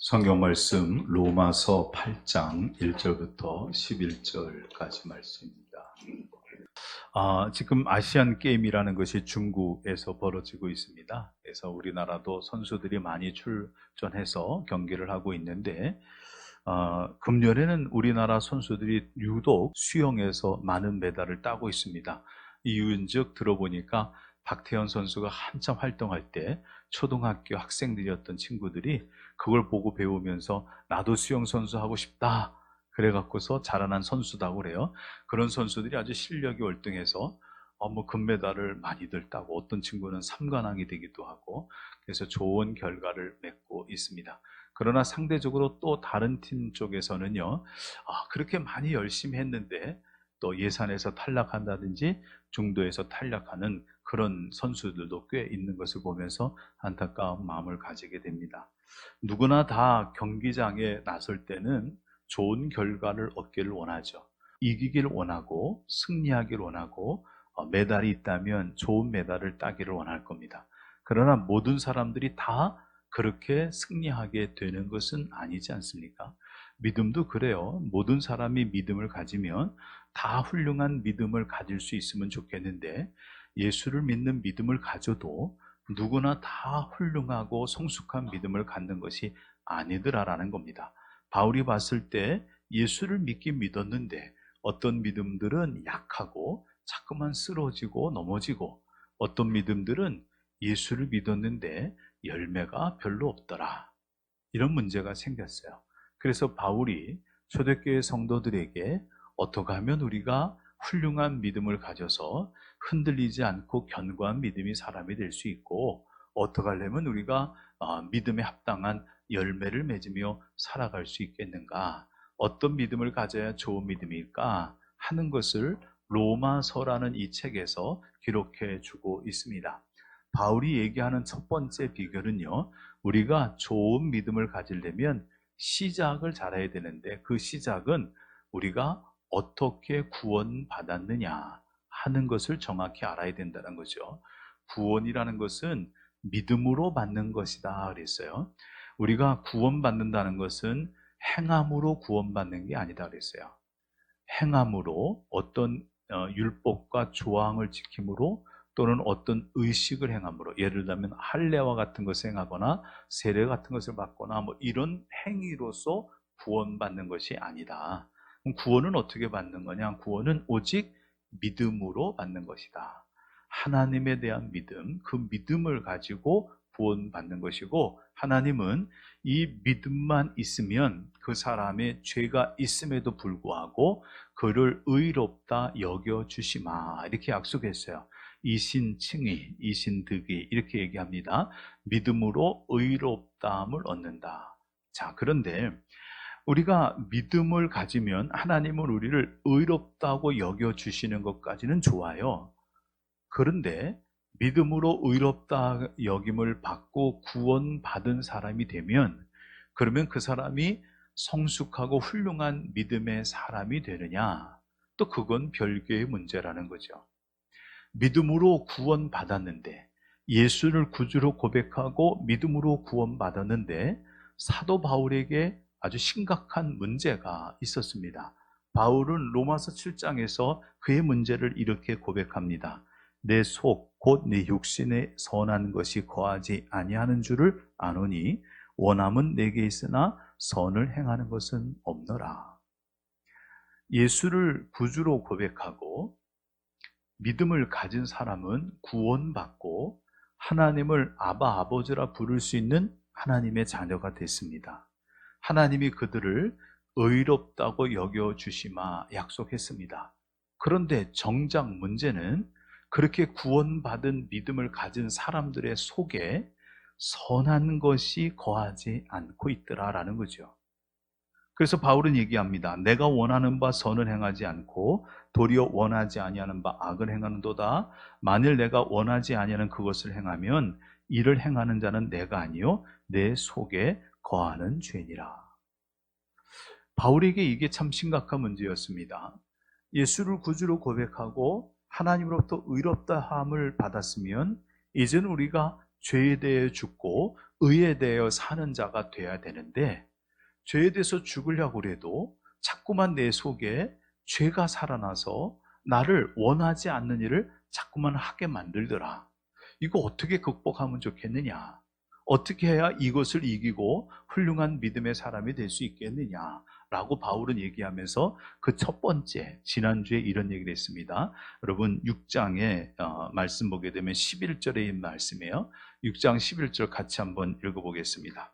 성경 말씀 로마서 8장 1절부터 11절까지 말씀입니다. 지금 아시안 게임이라는 것이 중국에서 벌어지고 있습니다. 그래서 우리나라도 선수들이 많이 출전해서 경기를 하고 있는데 금년에는 우리나라 선수들이 유독 수영에서 많은 메달을 따고 있습니다. 이유인즉 들어보니까 박태현 선수가 한참 활동할 때 초등학교 학생들이었던 친구들이 그걸 보고 배우면서 나도 수영 선수 하고 싶다 그래갖고서 자라난 선수다고 그래요. 그런 선수들이 아주 실력이 월등해서 금메달을 많이들 따고 어떤 친구는 3관왕이 되기도 하고 그래서 좋은 결과를 맺고 있습니다. 그러나 상대적으로 또 다른 팀 쪽에서는요, 그렇게 많이 열심히 했는데 또 예산에서 탈락한다든지 중도에서 탈락하는 그런 선수들도 꽤 있는 것을 보면서 안타까운 마음을 가지게 됩니다. 누구나 다 경기장에 나설 때는 좋은 결과를 얻기를 원하죠. 이기기를 원하고 승리하기를 원하고 메달이 있다면 좋은 메달을 따기를 원할 겁니다. 그러나 모든 사람들이 다 그렇게 승리하게 되는 것은 아니지 않습니까? 믿음도 그래요. 모든 사람이 믿음을 가지면 다 훌륭한 믿음을 가질 수 있으면 좋겠는데 예수를 믿는 믿음을 가져도 누구나 다 훌륭하고 성숙한 믿음을 갖는 것이 아니더라라는 겁니다. 바울이 봤을 때 예수를 믿긴 믿었는데 어떤 믿음들은 약하고 자꾸만 쓰러지고 넘어지고 어떤 믿음들은 예수를 믿었는데 열매가 별로 없더라. 이런 문제가 생겼어요. 그래서 바울이 초대교회 성도들에게 어떻게 하면 우리가 훌륭한 믿음을 가져서 흔들리지 않고 견고한 믿음이 사람이 될 수 있고 어떻게 하려면 우리가 믿음에 합당한 열매를 맺으며 살아갈 수 있겠는가, 어떤 믿음을 가져야 좋은 믿음일까 하는 것을 로마서라는 이 책에서 기록해 주고 있습니다. 바울이 얘기하는 첫 번째 비결은요, 우리가 좋은 믿음을 가지려면 시작을 잘해야 되는데 그 시작은 우리가 어떻게 구원받았느냐 하는 것을 정확히 알아야 된다는 거죠. 구원이라는 것은 믿음으로 받는 것이다 그랬어요. 우리가 구원받는다는 것은 행함으로 구원받는 게 아니다 그랬어요. 행함으로 어떤 율법과 조항을 지킴으로 또는 어떤 의식을 행함으로, 예를 들면 할례와 같은 것을 행하거나 세례 같은 것을 받거나 이런 행위로서 구원받는 것이 아니다. 그럼 구원은 어떻게 받는 거냐? 구원은 오직 믿음으로 받는 것이다. 하나님에 대한 믿음, 그 믿음을 가지고 구원받는 것이고, 하나님은 이 믿음만 있으면 그 사람의 죄가 있음에도 불구하고 그를 의롭다 여겨주시마 이렇게 약속했어요. 이신칭의, 이신득의 이렇게 얘기합니다. 믿음으로 의롭다함을 얻는다. 자, 그런데 우리가 믿음을 가지면 하나님은 우리를 의롭다고 여겨주시는 것까지는 좋아요. 그런데 믿음으로 의롭다 여김을 받고 구원받은 사람이 되면, 그러면 그 사람이 성숙하고 훌륭한 믿음의 사람이 되느냐? 또 그건 별개의 문제라는 거죠. 믿음으로 구원받았는데, 예수를 구주로 고백하고 믿음으로 구원받았는데 사도 바울에게 아주 심각한 문제가 있었습니다. 바울은 로마서 7장에서 그의 문제를 이렇게 고백합니다. 내 속 곧 내 육신에 선한 것이 거하지 아니하는 줄을 아노니 원함은 내게 있으나 선을 행하는 것은 없노라. 예수를 구주로 고백하고 믿음을 가진 사람은 구원받고 하나님을 아바 아버지라 부를 수 있는 하나님의 자녀가 됐습니다. 하나님이 그들을 의롭다고 여겨주시마 약속했습니다. 그런데 정작 문제는 그렇게 구원받은 믿음을 가진 사람들의 속에 선한 것이 거하지 않고 있더라라는 거죠. 그래서 바울은 얘기합니다. 내가 원하는 바 선을 행하지 않고 도리어 원하지 아니하는 바 악을 행하는도다. 만일 내가 원하지 아니하는 그것을 행하면 이를 행하는 자는 내가 아니요 내 속에 거하는 죄니라. 바울에게 이게 참 심각한 문제였습니다. 예수를 구주로 고백하고 하나님으로부터 의롭다함을 받았으면 이제는 우리가 죄에 대해 죽고 의에 대하여 사는 자가 돼야 되는데, 죄에 대해서 죽으려고 해도 자꾸만 내 속에 죄가 살아나서 나를 원하지 않는 일을 자꾸만 하게 만들더라. 이거 어떻게 극복하면 좋겠느냐? 어떻게 해야 이것을 이기고 훌륭한 믿음의 사람이 될 수 있겠느냐? 라고 바울은 얘기하면서 그 첫 번째, 지난주에 이런 얘기를 했습니다. 여러분 6장에 말씀 보게 되면 11절의 말씀이에요. 6장 11절 같이 한번 읽어보겠습니다.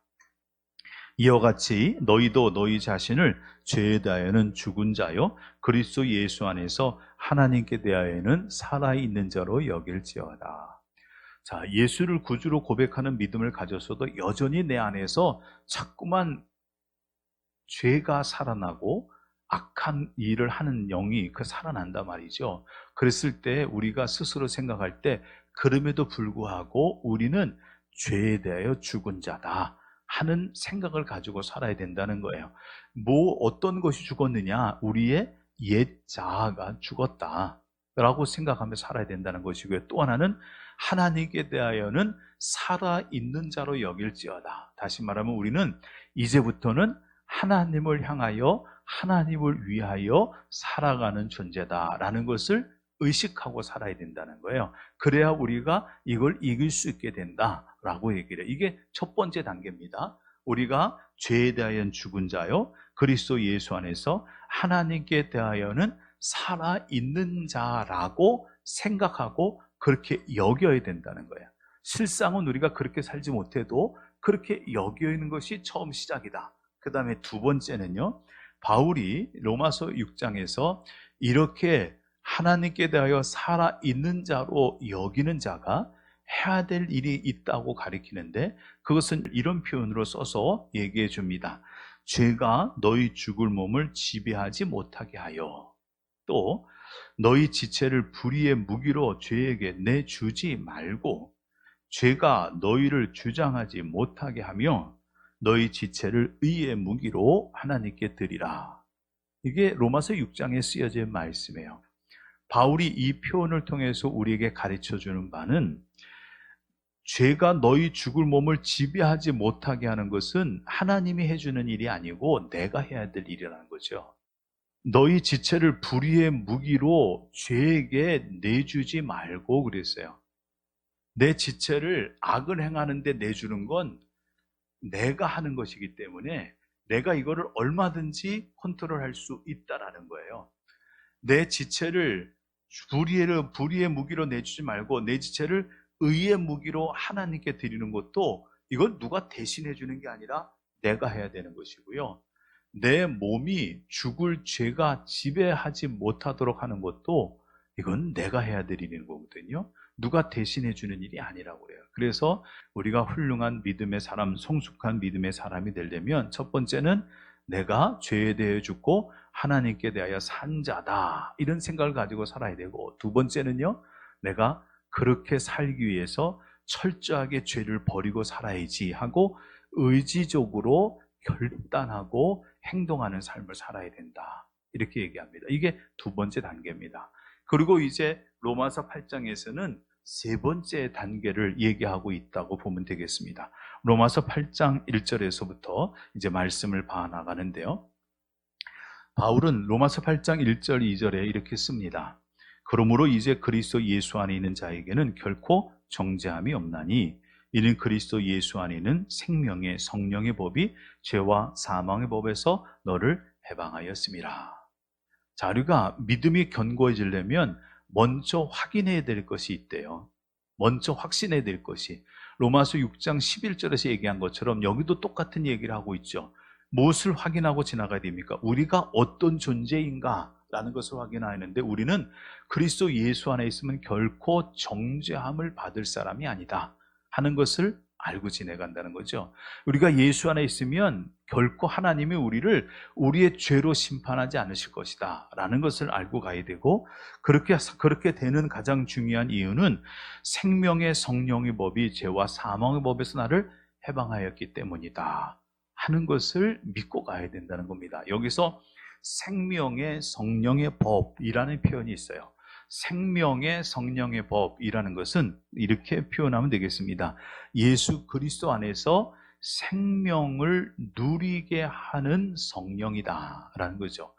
이와 같이 너희도 너희 자신을 죄에 대하여는 죽은 자요 그리스도 예수 안에서 하나님께 대하여는 살아있는 자로 여길지어다. 자, 예수를 구주로 고백하는 믿음을 가졌어도 여전히 내 안에서 자꾸만 죄가 살아나고 악한 일을 하는 영이 살아난다 말이죠. 그랬을 때 우리가 스스로 생각할 때 그럼에도 불구하고 우리는 죄에 대하여 죽은 자다 하는 생각을 가지고 살아야 된다는 거예요. 어떤 것이 죽었느냐? 우리의 옛 자아가 죽었다 라고 생각하며 살아야 된다는 것이고요. 또 하나는 하나님께 대하여는 살아있는 자로 여길지어다. 다시 말하면 우리는 이제부터는 하나님을 향하여 하나님을 위하여 살아가는 존재다라는 것을 의식하고 살아야 된다는 거예요. 그래야 우리가 이걸 이길 수 있게 된다라고 얘기를 해요. 이게 첫 번째 단계입니다. 우리가 죄에 대하여는 죽은 자요 그리스도 예수 안에서 하나님께 대하여는 살아있는 자라고 생각하고 그렇게 여겨야 된다는 거예요. 실상은 우리가 그렇게 살지 못해도 그렇게 여겨 있는 것이 처음 시작이다. 그 다음에 두 번째는요, 바울이 로마서 6장에서 이렇게 하나님께 대하여 살아있는 자로 여기는 자가 해야 될 일이 있다고 가리키는데, 그것은 이런 표현으로 써서 얘기해 줍니다. 죄가 너희 죽을 몸을 지배하지 못하게 하여, 또 너희 지체를 불의의 무기로 죄에게 내주지 말고 죄가 너희를 주장하지 못하게 하며 너희 지체를 의의 무기로 하나님께 드리라. 이게 로마서 6장에 쓰여진 말씀이에요. 바울이 이 표현을 통해서 우리에게 가르쳐주는 바는 죄가 너희 죽을 몸을 지배하지 못하게 하는 것은 하나님이 해주는 일이 아니고 내가 해야 될 일이라는 거죠. 너희 지체를 불의의 무기로 죄에게 내주지 말고 그랬어요. 내 지체를 악을 행하는데 내주는 건 내가 하는 것이기 때문에 내가 이거를 얼마든지 컨트롤할 수 있다라는 거예요. 내 지체를 불의의 무기로 내주지 말고 내 지체를 의의 무기로 하나님께 드리는 것도 이건 누가 대신해 주는 게 아니라 내가 해야 되는 것이고요. 내 몸이 죽을 죄가 지배하지 못하도록 하는 것도 이건 내가 해야 되는 거거든요. 누가 대신해 주는 일이 아니라고 해요. 그래서 우리가 훌륭한 믿음의 사람, 성숙한 믿음의 사람이 되려면 첫 번째는 내가 죄에 대해 죽고 하나님께 대하여 산 자다 이런 생각을 가지고 살아야 되고, 두 번째는요, 내가 그렇게 살기 위해서 철저하게 죄를 버리고 살아야지 하고 의지적으로 결단하고 행동하는 삶을 살아야 된다 이렇게 얘기합니다. 이게 두 번째 단계입니다. 그리고 이제 로마서 8장에서는 세 번째 단계를 얘기하고 있다고 보면 되겠습니다. 로마서 8장 1절에서부터 이제 말씀을 봐나가는데요. 바울은 로마서 8장 1절 2절에 이렇게 씁니다. 그러므로 이제 그리스도 예수 안에 있는 자에게는 결코 정죄함이 없나니 이는 그리스도 예수 안에 있는 생명의 성령의 법이 죄와 사망의 법에서 너를 해방하였음이라. 자, 우리가 믿음이 견고해지려면 먼저 확인해야 될 것이 있대요. 먼저 확신해야 될 것이. 로마서 6장 11절에서 얘기한 것처럼 여기도 똑같은 얘기를 하고 있죠. 무엇을 확인하고 지나가야 됩니까? 우리가 어떤 존재인가 라는 것을 확인하는데, 우리는 그리스도 예수 안에 있으면 결코 정죄함을 받을 사람이 아니다 하는 것을 알고 지내간다는 거죠. 우리가 예수 안에 있으면 결코 하나님이 우리를 우리의 죄로 심판하지 않으실 것이다 라는 것을 알고 가야 되고, 그렇게 되는 가장 중요한 이유는 생명의 성령의 법이 죄와 사망의 법에서 나를 해방하였기 때문이다 하는 것을 믿고 가야 된다는 겁니다. 여기서 생명의 성령의 법이라는 표현이 있어요. 생명의 성령의 법이라는 것은 이렇게 표현하면 되겠습니다. 예수 그리스도 안에서 생명을 누리게 하는 성령이다라는 거죠.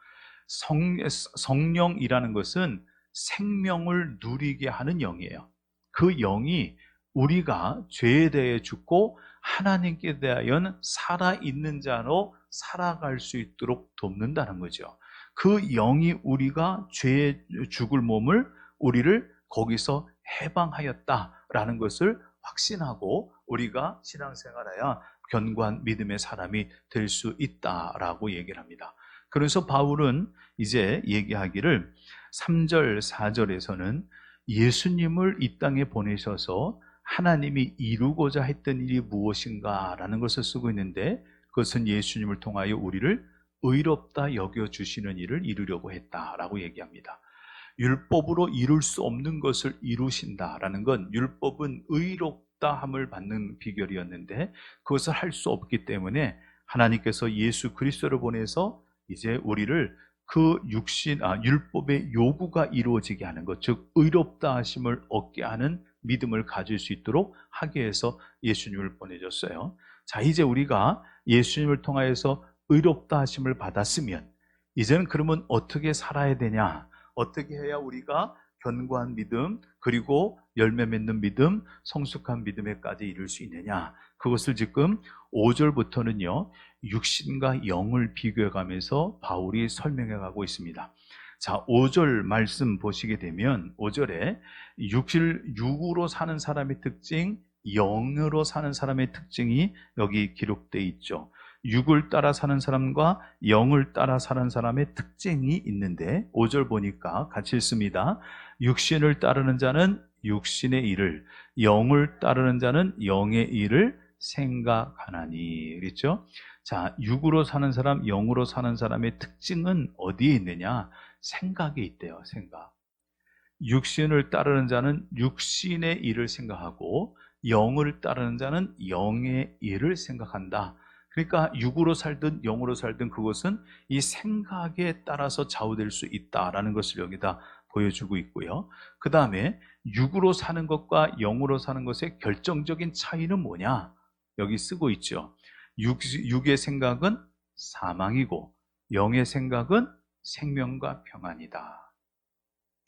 성령이라는 것은 생명을 누리게 하는 영이에요. 그 영이 우리가 죄에 대해 죽고 하나님께 대하여 살아있는 자로 살아갈 수 있도록 돕는다는 거죠. 그 영이 우리가 죄에 죽을 몸을 우리를 거기서 해방하였다라는 것을 확신하고 우리가 신앙생활해야 견고한 믿음의 사람이 될 수 있다라고 얘기를 합니다. 그래서 바울은 이제 얘기하기를 3절, 4절에서는 예수님을 이 땅에 보내셔서 하나님이 이루고자 했던 일이 무엇인가 라는 것을 쓰고 있는데, 그것은 예수님을 통하여 우리를 의롭다 여겨주시는 일을 이루려고 했다라고 얘기합니다. 율법으로 이룰 수 없는 것을 이루신다라는 건, 율법은 의롭다함을 받는 비결이었는데 그것을 할 수 없기 때문에 하나님께서 예수 그리스도를 보내서 이제 우리를 그 율법의 요구가 이루어지게 하는 것, 즉 의롭다 하심을 얻게 하는 믿음을 가질 수 있도록 하기 위해서 예수님을 보내줬어요. 자, 이제 우리가 예수님을 통하여서 의롭다 하심을 받았으면 이제는 그러면 어떻게 살아야 되냐, 어떻게 해야 우리가 견고한 믿음, 그리고 열매 맺는 믿음, 성숙한 믿음에까지 이룰 수 있느냐, 그것을 지금 5절부터는요 육신과 영을 비교해 가면서 바울이 설명해 가고 있습니다. 자, 5절 말씀 보시게 되면 5절에 육으로 사는 사람의 특징, 영으로 사는 사람의 특징이 여기 기록되어 있죠. 육을 따라 사는 사람과 영을 따라 사는 사람의 특징이 있는데 5절 보니까 같이 읽습니다. 육신을 따르는 자는 육신의 일을, 영을 따르는 자는 영의 일을 생각하나니. 그렇죠? 자, 육으로 사는 사람, 영으로 사는 사람의 특징은 어디에 있느냐? 생각에 있대요. 생각. 육신을 따르는 자는 육신의 일을 생각하고 영을 따르는 자는 영의 일을 생각한다. 그러니까 육으로 살든 영으로 살든 그것은 이 생각에 따라서 좌우될 수 있다라는 것을 여기다 보여주고 있고요. 그 다음에 육으로 사는 것과 영으로 사는 것의 결정적인 차이는 뭐냐? 여기 쓰고 있죠. 육의 생각은 사망이고 영의 생각은 생명과 평안이다.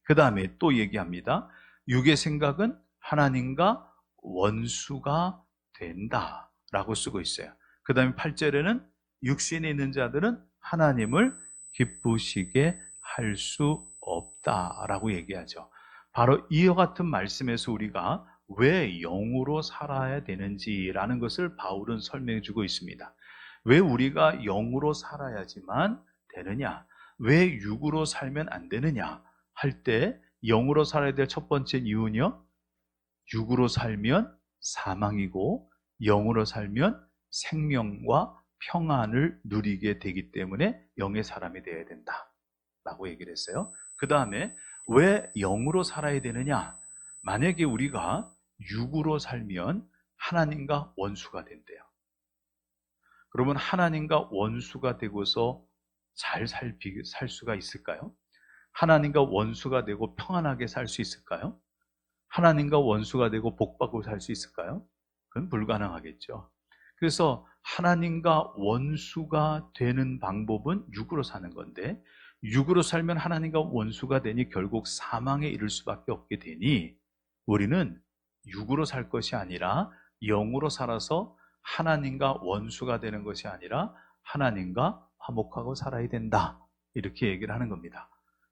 그 다음에 또 얘기합니다. 육의 생각은 하나님과 원수가 된다라고 쓰고 있어요. 그 다음에 8절에는 육신에 있는 자들은 하나님을 기쁘시게 할 수 없다라고 얘기하죠. 바로 이와 같은 말씀에서 우리가 왜 영으로 살아야 되는지라는 것을 바울은 설명해 주고 있습니다. 왜 우리가 영으로 살아야지만 되느냐, 왜 육으로 살면 안 되느냐 할 때 영으로 살아야 될 첫 번째 이유는요, 육으로 살면 사망이고 영으로 살면 생명과 평안을 누리게 되기 때문에 영의 사람이 되어야 된다라고 얘기를 했어요. 그 다음에 왜 영으로 살아야 되느냐, 만약에 우리가 육으로 살면 하나님과 원수가 된대요. 그러면 하나님과 원수가 되고서 잘 살 수가 있을까요? 하나님과 원수가 되고 평안하게 살 수 있을까요? 하나님과 원수가 되고 복받고 살 수 있을까요? 그건 불가능하겠죠. 그래서 하나님과 원수가 되는 방법은 육으로 사는 건데, 육으로 살면 하나님과 원수가 되니 결국 사망에 이를 수밖에 없게 되니 우리는 육으로 살 것이 아니라 영으로 살아서 하나님과 원수가 되는 것이 아니라 하나님과 화목하고 살아야 된다, 이렇게 얘기를 하는 겁니다.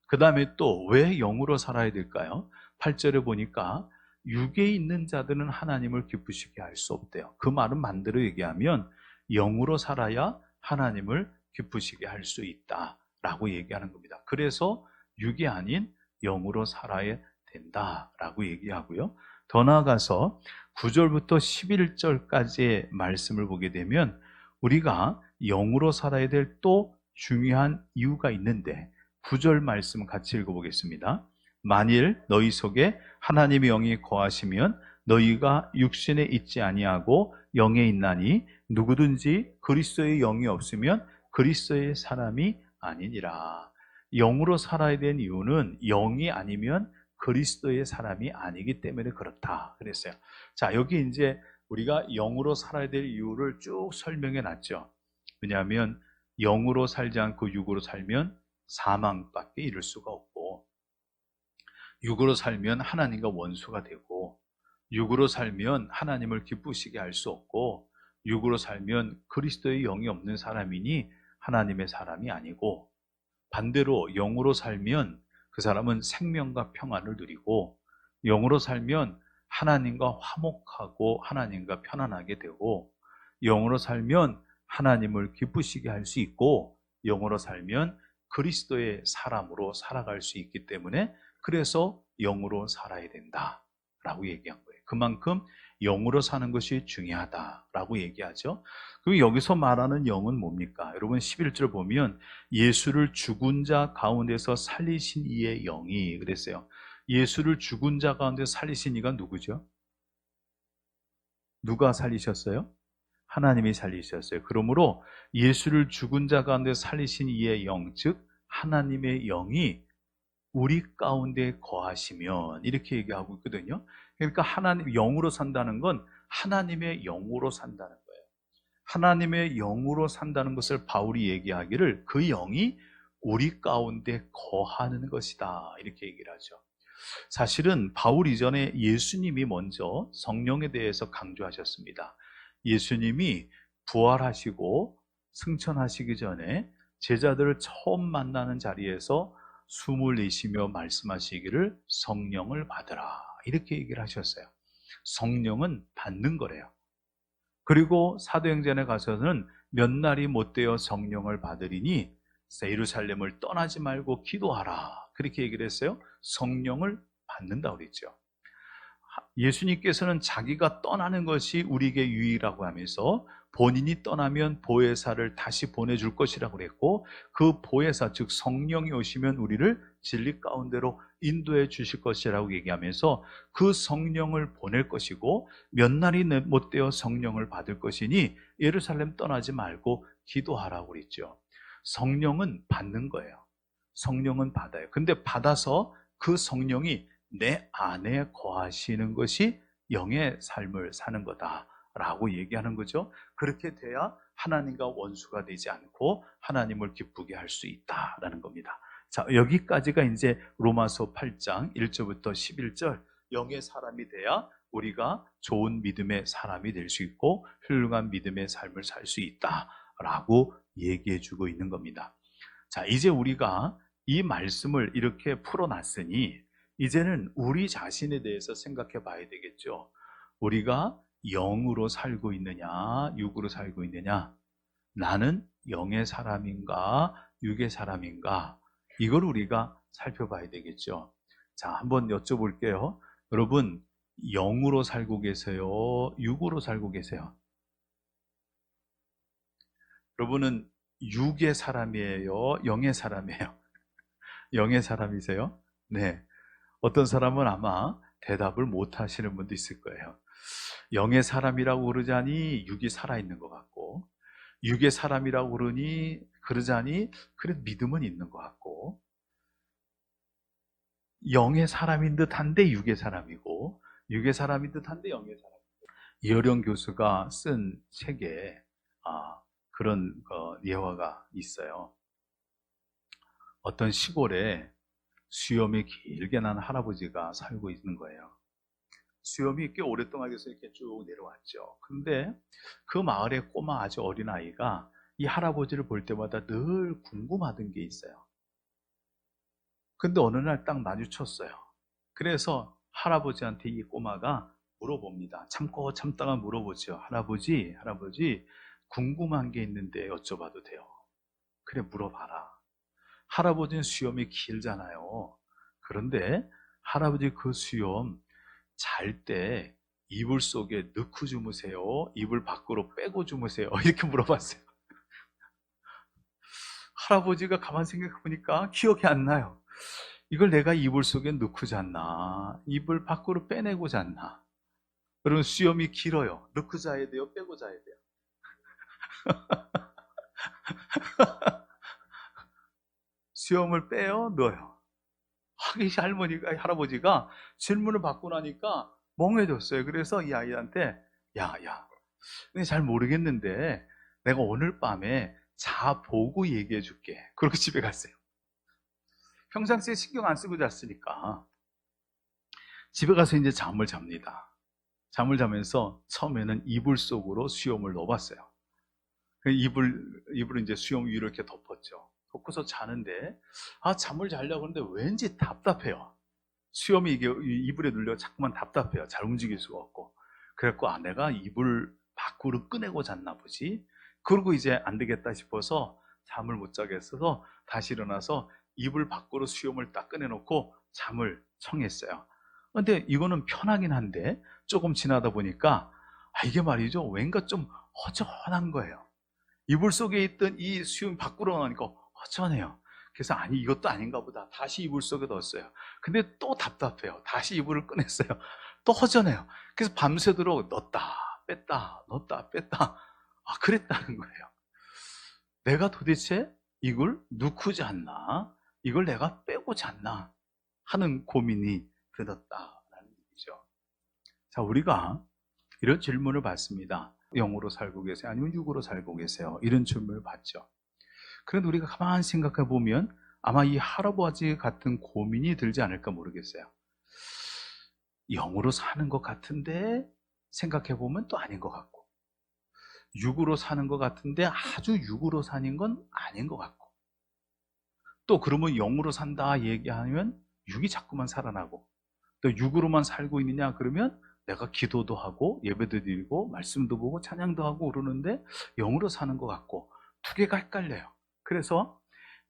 그 다음에 또 왜 영으로 살아야 될까요? 8절에 보니까 육에 있는 자들은 하나님을 기쁘시게 할 수 없대요. 그 말은 반대로 얘기하면 영으로 살아야 하나님을 기쁘시게 할 수 있다라고 얘기하는 겁니다. 그래서 육이 아닌 영으로 살아야 된다라고 얘기하고요. 더 나아가서 9절부터 11절까지의 말씀을 보게 되면 우리가 영으로 살아야 될 또 중요한 이유가 있는데, 9절 말씀 같이 읽어보겠습니다. 만일 너희 속에 하나님의 영이 거하시면 너희가 육신에 있지 아니하고 영에 있나니 누구든지 그리스도의 영이 없으면 그리스도의 사람이 아니니라. 영으로 살아야 되는 이유는 영이 아니면 그리스도의 사람이 아니기 때문에 그렇다 그랬어요. 자, 여기 이제 우리가 영으로 살아야 될 이유를 쭉 설명해 놨죠. 왜냐하면 영으로 살지 않고 육으로 살면 사망밖에 이룰 수가 없고, 육으로 살면 하나님과 원수가 되고, 육으로 살면 하나님을 기쁘시게 할 수 없고, 육으로 살면 그리스도의 영이 없는 사람이니 하나님의 사람이 아니고, 반대로 영으로 살면 그 사람은 생명과 평안을 누리고, 영으로 살면 하나님과 화목하고 하나님과 편안하게 되고, 영으로 살면 하나님을 기쁘시게 할 수 있고, 영으로 살면 그리스도의 사람으로 살아갈 수 있기 때문에, 그래서 영으로 살아야 된다라고 얘기한 거예요. 그만큼 영으로 사는 것이 중요하다라고 얘기하죠. 그럼 여기서 말하는 영은 뭡니까? 여러분 11절 보면 예수를 죽은 자 가운데서 살리신 이의 영이 그랬어요. 예수를 죽은 자 가운데 살리신 이가 누구죠? 누가 살리셨어요? 하나님이 살리셨어요. 그러므로 예수를 죽은 자 가운데 살리신 이의 영, 즉 하나님의 영이 우리 가운데 거하시면, 이렇게 얘기하고 있거든요. 그러니까 하나님 영으로 산다는 건 하나님의 영으로 산다는 거예요. 하나님의 영으로 산다는 것을 바울이 얘기하기를 그 영이 우리 가운데 거하는 것이다, 이렇게 얘기를 하죠. 사실은 바울 이전에 예수님이 먼저 성령에 대해서 강조하셨습니다. 예수님이 부활하시고 승천하시기 전에 제자들을 처음 만나는 자리에서 숨을 내쉬며 말씀하시기를 성령을 받으라, 이렇게 얘기를 하셨어요. 성령은 받는 거래요. 그리고 사도행전에 가서는 몇 날이 못 되어 성령을 받으리니 예루살렘을 떠나지 말고 기도하라, 그렇게 얘기를 했어요. 성령을 받는다고 그랬죠. 예수님께서는 자기가 떠나는 것이 우리에게 유익이라고 하면서 본인이 떠나면 보혜사를 다시 보내줄 것이라고 그랬고, 그 보혜사 즉 성령이 오시면 우리를 진리 가운데로 인도해 주실 것이라고 얘기하면서 그 성령을 보낼 것이고, 몇 날이 못 되어 성령을 받을 것이니 예루살렘 떠나지 말고 기도하라고 그랬죠. 성령은 받는 거예요. 성령은 받아요. 근데 받아서 그 성령이 내 안에 거하시는 것이 영의 삶을 사는 거다라고 얘기하는 거죠. 그렇게 돼야 하나님과 원수가 되지 않고 하나님을 기쁘게 할 수 있다라는 겁니다. 자, 여기까지가 이제 로마서 8장 1절부터 11절, 영의 사람이 돼야 우리가 좋은 믿음의 사람이 될 수 있고 훌륭한 믿음의 삶을 살 수 있다라고 얘기해 주고 있는 겁니다. 자, 이제 우리가 이 말씀을 이렇게 풀어놨으니 이제는 우리 자신에 대해서 생각해 봐야 되겠죠. 우리가 영으로 살고 있느냐, 육으로 살고 있느냐, 나는 영의 사람인가, 육의 사람인가, 이걸 우리가 살펴봐야 되겠죠. 자, 한번 여쭤볼게요. 여러분, 영으로 살고 계세요? 육으로 살고 계세요? 여러분은 육의 사람이에요? 영의 사람이에요? 영의 사람이세요? 네. 어떤 사람은 아마 대답을 못 하시는 분도 있을 거예요. 영의 사람이라고 그러자니 육이 살아있는 것 같고, 육의 사람이라고 그러자니 그래도 믿음은 있는 것 같고, 영의 사람인 듯한데 육의 사람이고, 육의 사람인 듯한데 영의 사람이고. 이어령 교수가 쓴 책에 그런 예화가 있어요. 어떤 시골에 수염이 길게 난 할아버지가 살고 있는 거예요. 수염이 꽤 오랫동안 해서 이렇게 쭉 내려왔죠. 근데 그 마을에 꼬마 아주 어린 아이가 이 할아버지를 볼 때마다 늘 궁금하던 게 있어요. 근데 어느 날 딱 마주쳤어요. 그래서 할아버지한테 이 꼬마가 물어봅니다. 참고 참다가 물어보죠. 할아버지, 궁금한 게 있는데 여쭤봐도 돼요? 그래, 물어봐라. 할아버지는 수염이 길잖아요. 그런데 할아버지 그 수염 잘 때 이불 속에 넣고 주무세요? 이불 밖으로 빼고 주무세요? 이렇게 물어봤어요. 할아버지가 가만 생각해 보니까 기억이 안 나요. 이걸 내가 이불 속에 넣고 잤나? 이불 밖으로 빼내고 잤나? 그럼 수염이 길어요. 넣고 자야 돼요? 빼고 자야 돼요? 수염을 빼요, 넣어요. 이 할아버지가 질문을 받고 나니까 멍해졌어요. 그래서 이 아이한테, 야, 근데 잘 모르겠는데 내가 오늘 밤에 자보고 얘기해 줄게. 그러고 집에 갔어요. 평상시에 신경 안 쓰고 잤으니까. 집에 가서 이제 잠을 잡니다. 잠을 자면서 처음에는 이불 속으로 수염을 넣어봤어요. 이불을 이제 수염 위로 이렇게 덮었죠. 덮고서 자는데, 잠을 자려고 하는데 왠지 답답해요. 수염이 이게 이불에 눌려 자꾸만 답답해요. 잘 움직일 수가 없고. 그래갖고 내가 이불 밖으로 꺼내고 잤나 보지. 그러고 이제 안 되겠다 싶어서 잠을 못 자겠어서 다시 일어나서 이불 밖으로 수염을 딱 꺼내놓고 잠을 청했어요. 근데 이거는 편하긴 한데 조금 지나다 보니까 이게 말이죠. 왠가 좀 허전한 거예요. 이불 속에 있던 이 수염이 밖으로 나오니까 허전해요. 그래서 이것도 아닌가 보다. 다시 이불 속에 넣었어요. 근데 또 답답해요. 다시 이불을 꺼냈어요. 또 허전해요. 그래서 밤새도록 넣었다 뺐다 넣었다 뺐다 그랬다는 거예요. 내가 도대체 이걸 넣고 잤나? 이걸 내가 빼고 잤나? 하는 고민이 들었다라는 얘기죠. 자, 우리가 이런 질문을 받습니다. 영으로 살고 계세요? 아니면 육으로 살고 계세요? 이런 질문을 받죠. 그런데 우리가 가만히 생각해 보면 아마 이 할아버지 같은 고민이 들지 않을까 모르겠어요. 영으로 사는 것 같은데 생각해 보면 또 아닌 것 같고, 육으로 사는 것 같은데 아주 육으로 사는 건 아닌 것 같고, 또 그러면 영으로 산다 얘기하면 육이 자꾸만 살아나고, 또 육으로만 살고 있느냐 그러면 내가 기도도 하고 예배도 드리고 말씀도 보고 찬양도 하고 그러는데 영으로 사는 것 같고, 두 개가 헷갈려요. 그래서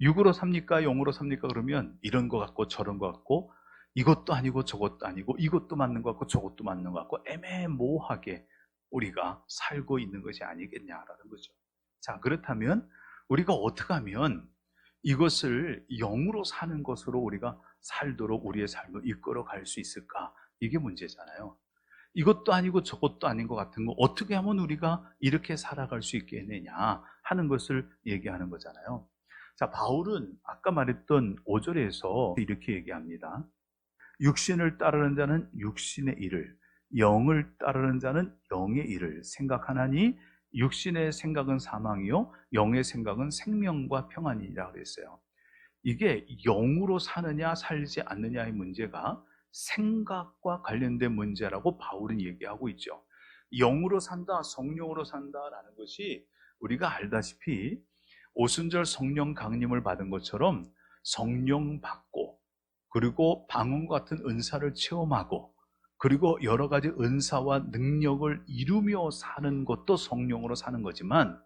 육으로 삽니까 영으로 삽니까 그러면 이런 것 같고 저런 것 같고, 이것도 아니고 저것도 아니고, 이것도 맞는 것 같고 저것도 맞는 것 같고, 애매모호하게 우리가 살고 있는 것이 아니겠냐라는 거죠. 자, 그렇다면 우리가 어떻게 하면 이것을 영으로 사는 것으로 우리가 살도록 우리의 삶을 이끌어 갈 수 있을까? 이게 문제잖아요. 이것도 아니고 저것도 아닌 것 같은 거 어떻게 하면 우리가 이렇게 살아갈 수 있겠느냐 하는 것을 얘기하는 거잖아요. 자, 바울은 아까 말했던 5절에서 이렇게 얘기합니다. 육신을 따르는 자는 육신의 일을, 영을 따르는 자는 영의 일을 생각하나니 육신의 생각은 사망이요 영의 생각은 생명과 평안이라 그랬어요. 이게 영으로 사느냐 살지 않느냐의 문제가 생각과 관련된 문제라고 바울은 얘기하고 있죠. 영으로 산다, 성령으로 산다라는 것이 우리가 알다시피 오순절 성령 강림을 받은 것처럼 성령 받고, 그리고 방언과 같은 은사를 체험하고, 그리고 여러 가지 은사와 능력을 이루며 사는 것도 성령으로 사는 거지만,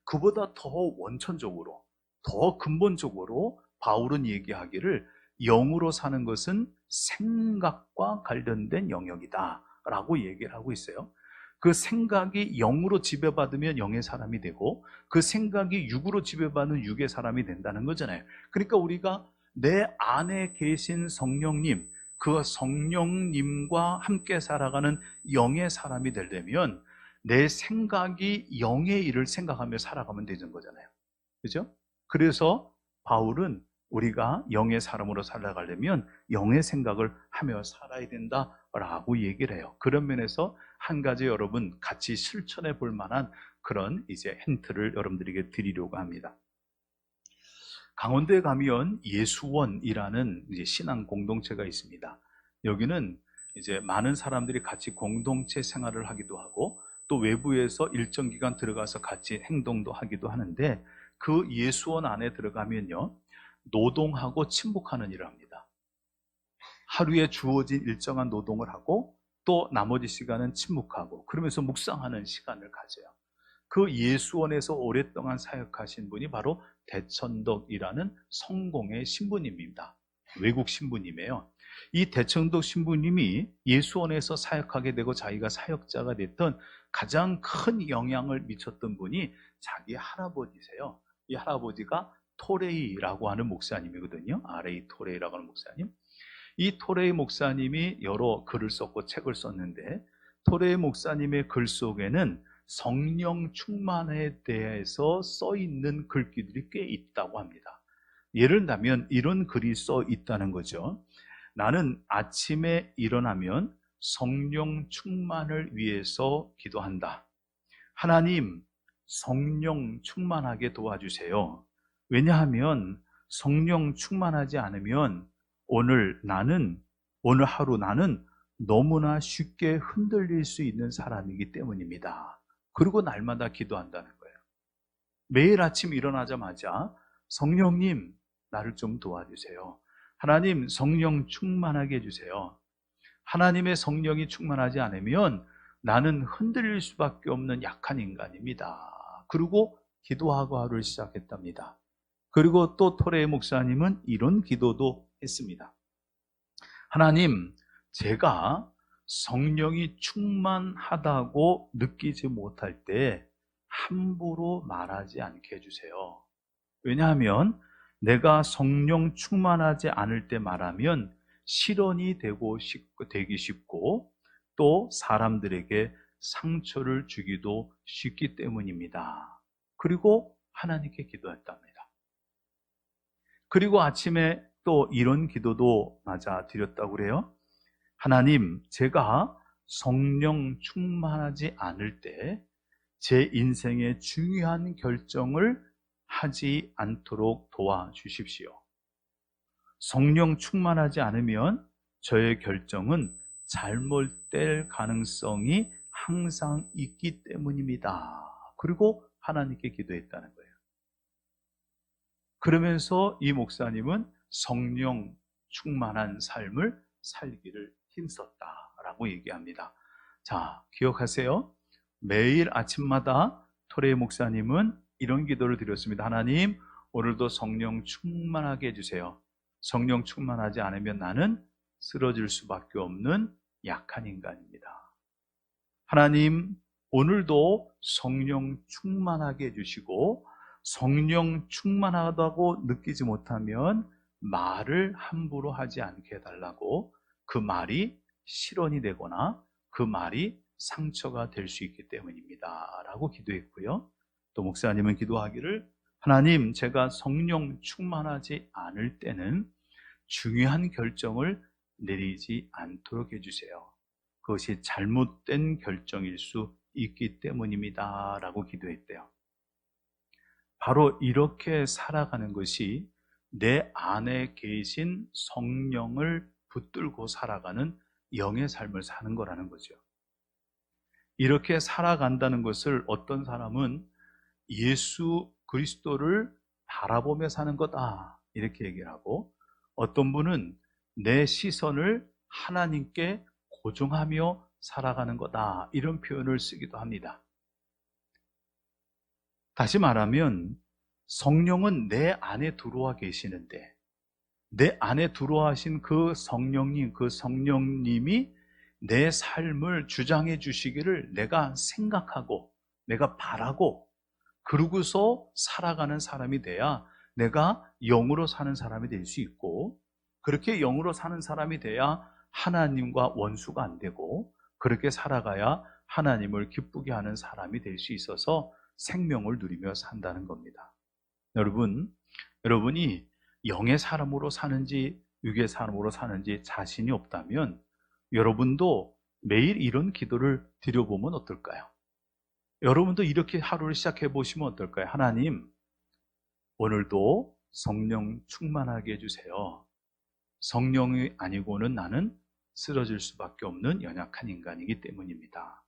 그보다 더 원천적으로, 더 근본적으로 바울은 얘기하기를 영으로 사는 것은 생각과 관련된 영역이다 라고 얘기를 하고 있어요. 그 생각이 영으로 지배받으면 영의 사람이 되고, 그 생각이 육으로 지배받는 육의 사람이 된다는 거잖아요. 그러니까 우리가 내 안에 계신 성령님, 그 성령님과 함께 살아가는 영의 사람이 되려면 내 생각이 영의 일을 생각하며 살아가면 되는 거잖아요. 그죠? 그래서 바울은 우리가 영의 사람으로 살아가려면 영의 생각을 하며 살아야 된다라고 얘기를 해요. 그런 면에서 한 가지 여러분 같이 실천해 볼 만한 그런 이제 힌트를 여러분들에게 드리려고 합니다. 강원도에 가면 예수원이라는 이제 신앙 공동체가 있습니다. 여기는 이제 많은 사람들이 같이 공동체 생활을 하기도 하고, 또 외부에서 일정 기간 들어가서 같이 행동도 하기도 하는데, 그 예수원 안에 들어가면요, 노동하고 침묵하는 일을 합니다. 하루에 주어진 일정한 노동을 하고 또 나머지 시간은 침묵하고, 그러면서 묵상하는 시간을 가져요. 그 예수원에서 오랫동안 사역하신 분이 바로 대천덕이라는 성공의 신부님입니다. 외국 신부님이에요. 이 대천덕 신부님이 예수원에서 사역하게 되고 자기가 사역자가 됐던 가장 큰 영향을 미쳤던 분이 자기 할아버지세요. 이 할아버지가 토레이라고 하는 목사님이거든요. RA 토레이라고 하는 목사님. 이 토레이 목사님이 여러 글을 썼고 책을 썼는데, 토레이 목사님의 글 속에는 성령 충만에 대해서 써 있는 글귀들이 꽤 있다고 합니다. 예를 들면 이런 글이 써 있다는 거죠. 나는 아침에 일어나면 성령 충만을 위해서 기도한다. 하나님, 성령 충만하게 도와주세요. 왜냐하면 성령 충만하지 않으면 오늘 하루 나는 너무나 쉽게 흔들릴 수 있는 사람이기 때문입니다. 그리고 날마다 기도한다는 거예요. 매일 아침 일어나자마자 성령님, 나를 좀 도와주세요. 하나님, 성령 충만하게 해주세요. 하나님의 성령이 충만하지 않으면 나는 흔들릴 수밖에 없는 약한 인간입니다. 그리고 기도하고 하루를 시작했답니다. 그리고 또 토레 목사님은 이런 기도도 했습니다. 하나님, 제가 성령이 충만하다고 느끼지 못할 때 함부로 말하지 않게 해주세요. 왜냐하면 내가 성령 충만하지 않을 때 말하면 실언이 되기 쉽고 또 사람들에게 상처를 주기도 쉽기 때문입니다. 그리고 하나님께 기도했답니다. 그리고 아침에 또 이런 기도도 맞아 드렸다고 그래요. 하나님, 제가 성령 충만하지 않을 때 제 인생의 중요한 결정을 하지 않도록 도와주십시오. 성령 충만하지 않으면 저의 결정은 잘못될 가능성이 항상 있기 때문입니다. 그리고 하나님께 기도했다는 거예요. 그러면서 이 목사님은 성령 충만한 삶을 살기를 힘썼다라고 얘기합니다. 자, 기억하세요. 매일 아침마다 토레 목사님은 이런 기도를 드렸습니다. 하나님, 오늘도 성령 충만하게 해주세요. 성령 충만하지 않으면 나는 쓰러질 수밖에 없는 약한 인간입니다. 하나님, 오늘도 성령 충만하게 해주시고 성령 충만하다고 느끼지 못하면 말을 함부로 하지 않게 해달라고, 그 말이 실언이 되거나 그 말이 상처가 될 수 있기 때문입니다 라고 기도했고요. 또 목사님은 기도하기를, 하나님, 제가 성령 충만하지 않을 때는 중요한 결정을 내리지 않도록 해주세요. 그것이 잘못된 결정일 수 있기 때문입니다 라고 기도했대요. 바로 이렇게 살아가는 것이 내 안에 계신 성령을 붙들고 살아가는 영의 삶을 사는 거라는 거죠. 이렇게 살아간다는 것을 어떤 사람은 예수 그리스도를 바라보며 사는 거다 이렇게 얘기를 하고, 어떤 분은 내 시선을 하나님께 고정하며 살아가는 거다 이런 표현을 쓰기도 합니다. 다시 말하면 성령은 내 안에 들어와 계시는데 내 안에 들어와신 그 성령님이 내 삶을 주장해 주시기를 내가 생각하고 내가 바라고 그러고서 살아가는 사람이 돼야 내가 영으로 사는 사람이 될 수 있고, 그렇게 영으로 사는 사람이 돼야 하나님과 원수가 안 되고, 그렇게 살아가야 하나님을 기쁘게 하는 사람이 될 수 있어서 생명을 누리며 산다는 겁니다. 여러분이 영의 사람으로 사는지 육의 사람으로 사는지 자신이 없다면 여러분도 매일 이런 기도를 드려보면 어떨까요? 여러분도 이렇게 하루를 시작해 보시면 어떨까요? 하나님, 오늘도 성령 충만하게 해주세요. 성령이 아니고는 나는 쓰러질 수밖에 없는 연약한 인간이기 때문입니다.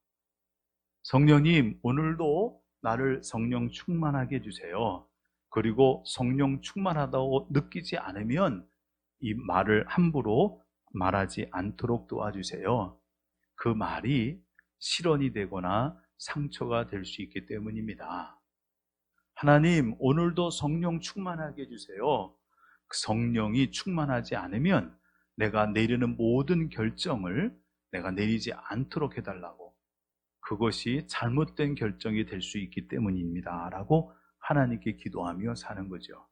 성령님, 오늘도 나를 성령 충만하게 해주세요. 그리고 성령 충만하다고 느끼지 않으면 이 말을 함부로 말하지 않도록 도와주세요. 그 말이 실언이 되거나 상처가 될 수 있기 때문입니다. 하나님, 오늘도 성령 충만하게 해주세요. 성령이 충만하지 않으면 내가 내리는 모든 결정을 내가 내리지 않도록 해달라고, 그것이 잘못된 결정이 될 수 있기 때문입니다 라고 하나님께 기도하며 사는 거죠.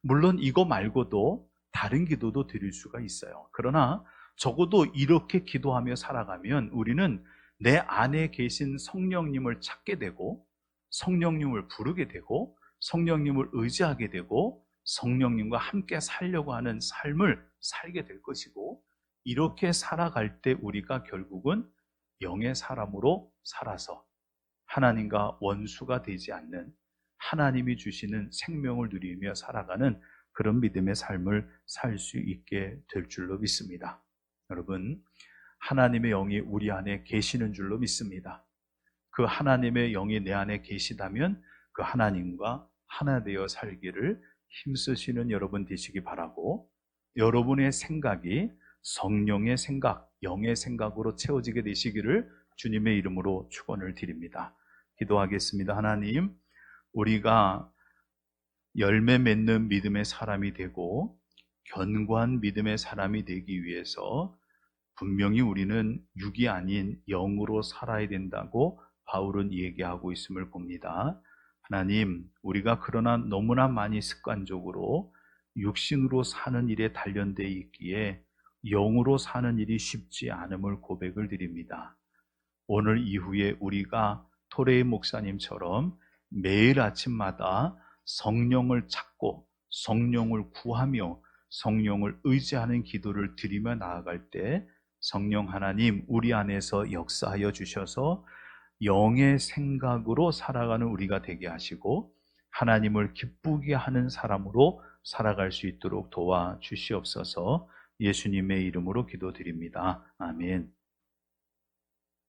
물론 이거 말고도 다른 기도도 드릴 수가 있어요. 그러나 적어도 이렇게 기도하며 살아가면 우리는 내 안에 계신 성령님을 찾게 되고 성령님을 부르게 되고 성령님을 의지하게 되고 성령님과 함께 살려고 하는 삶을 살게 될 것이고, 이렇게 살아갈 때 우리가 결국은 영의 사람으로 살아서 하나님과 원수가 되지 않는, 하나님이 주시는 생명을 누리며 살아가는 그런 믿음의 삶을 살 수 있게 될 줄로 믿습니다. 여러분, 하나님의 영이 우리 안에 계시는 줄로 믿습니다. 그 하나님의 영이 내 안에 계시다면 그 하나님과 하나 되어 살기를 힘쓰시는 여러분 되시기 바라고, 여러분의 생각이 성령의 생각, 영의 생각으로 채워지게 되시기를 주님의 이름으로 축원을 드립니다. 기도하겠습니다. 하나님, 우리가 열매 맺는 믿음의 사람이 되고 견고한 믿음의 사람이 되기 위해서 분명히 우리는 육이 아닌 영으로 살아야 된다고 바울은 얘기하고 있음을 봅니다. 하나님, 우리가 그러나 너무나 많이 습관적으로 육신으로 사는 일에 단련되어 있기에 영으로 사는 일이 쉽지 않음을 고백을 드립니다. 오늘 이후에 우리가 토레이 목사님처럼 매일 아침마다 성령을 찾고 성령을 구하며 성령을 의지하는 기도를 드리며 나아갈 때 성령 하나님 우리 안에서 역사하여 주셔서 영의 생각으로 살아가는 우리가 되게 하시고 하나님을 기쁘게 하는 사람으로 살아갈 수 있도록 도와주시옵소서. 예수님의 이름으로 기도드립니다. 아멘.